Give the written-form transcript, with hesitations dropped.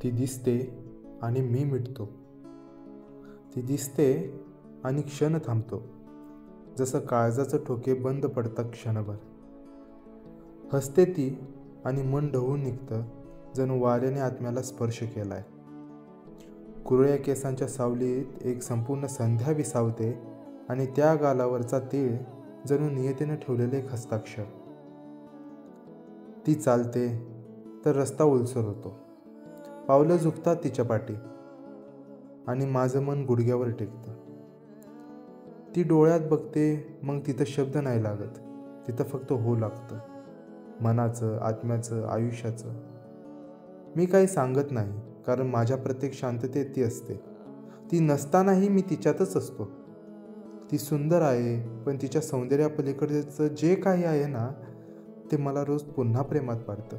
ती दिसते आणि मी मिटतो. ती दिसते आणि क्षण थांबतो, जसं काळजाचं ठोके बंद पडतात क्षणभर. हसते ती आणि मन ढवळून निघतं, जणू वाऱ्याने आत्म्याला स्पर्श केलाय. कुरळ्या केसांच्या सावलीत एक संपूर्ण संध्या विसावते आणि त्या गालावरचा तीळ जणू नियतीनं ठेवलेले एक हस्ताक्षर. ती चालते तर रस्ता ओलसर होतो. पावलं झुकतात तिच्या पाठी आणि माझं मन गुडघ्यावर टेकतं. ती डोळ्यात बघते, मग तिथं शब्द नाही लागत. तिथं फक्त हो लागतं, मनाचं, आत्म्याचं, आयुष्याचं. मी काही सांगत नाही, कारण माझ्या प्रत्येक शांततेत ती असते. ती नसतानाही मी तिच्यातच असतो. ती सुंदर आहे, पण तिच्या सौंदर्यापलीकडचं जे काही आहे ना, ते मला रोज पुन्हा प्रेमात पाडतं.